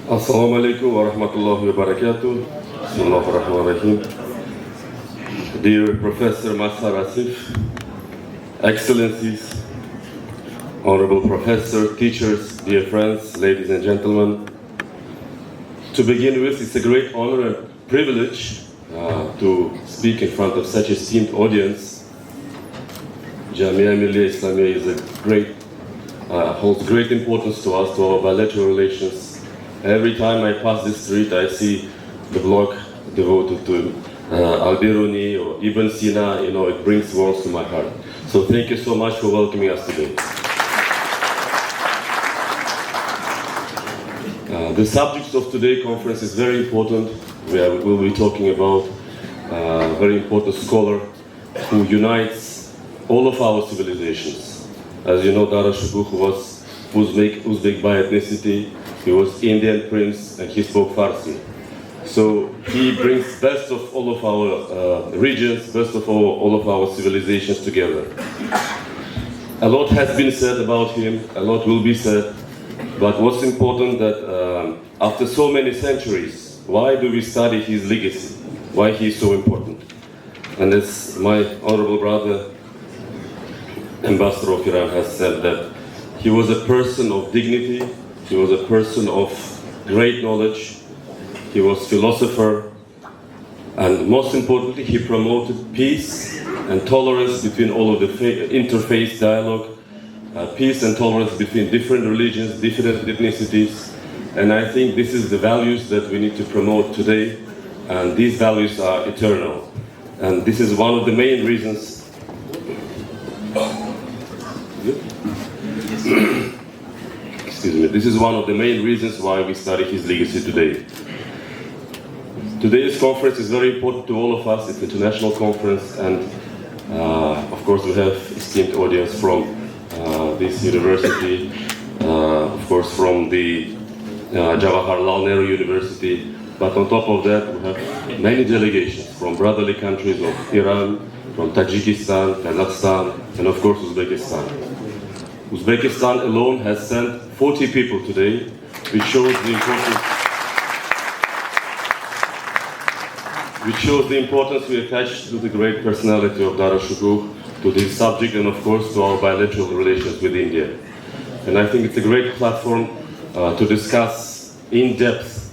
Assalamu alaikum wa rahmatullahi wa barakatuh. Bismillahir Rahmanir Rahim. Dear Professor Mazhar Asif, Excellencies, Honorable Professor, teachers, dear friends, ladies and gentlemen. To begin with, it's a great honor and privilege to speak in front of such esteemed audience. Jamia, Millia, Islamia is a holds great importance to us, to our bilateral relations. Every time I pass this street, I see the block devoted to Al-Biruni or Ibn Sina. You know, it brings warmth to my heart. So thank you so much for welcoming us today. The subject of today's conference is very important. We'll be talking about a very important scholar who unites all of our civilizations. As you know, Dara Shukoh was Uzbek by ethnicity. He was Indian prince and he spoke Farsi. So he brings best of all of our regions, best of all of our civilizations together. A lot has been said about him, a lot will be said, but what's important that after so many centuries, why do we study his legacy? Why he is so important? And as my honorable brother, Ambassador of Iran, has said, that he was a person of dignity, he was a person of great knowledge, he was philosopher, and most importantly, he promoted peace and tolerance between all of the interfaith dialogue, peace and tolerance between different religions, different ethnicities. And I think this is the values that we need to promote today, and these values are eternal. And this is one of the main reasons excuse me, this is one of the main reasons why we study his legacy today. Today's conference is very important to all of us. It's an international conference, and of course we have esteemed audience from this university, of course from the Jawaharlal Nehru University, but on top of that we have many delegations from brotherly countries of Iran, from Tajikistan, Kazakhstan, and of course Uzbekistan. Uzbekistan alone has sent 40 people today, which shows the importance we attach to the great personality of Dara Shukoh, to this subject, and of course to our bilateral relations with India. And I think it's a great platform to discuss in depth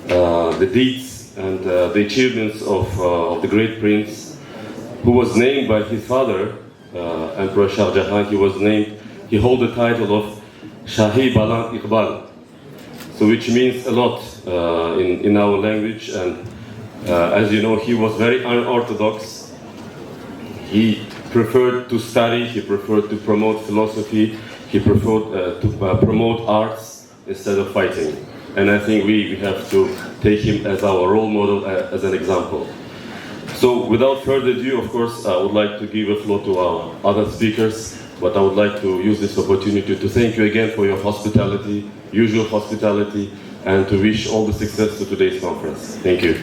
the deeds and the achievements of the great prince, who was named by his father, Emperor Shah Jahan. He held the title of Shahi Baland Iqbal, so which means a lot in our language. And as you know, he was very unorthodox. He preferred to study, he preferred to promote philosophy, he preferred to promote arts instead of fighting. And I think we have to take him as our role model, as an example. So without further ado, of course, I would like to give a floor to our other speakers, but I would like to use this opportunity to thank you again for your hospitality, usual hospitality, and to wish all the success to today's conference. Thank you.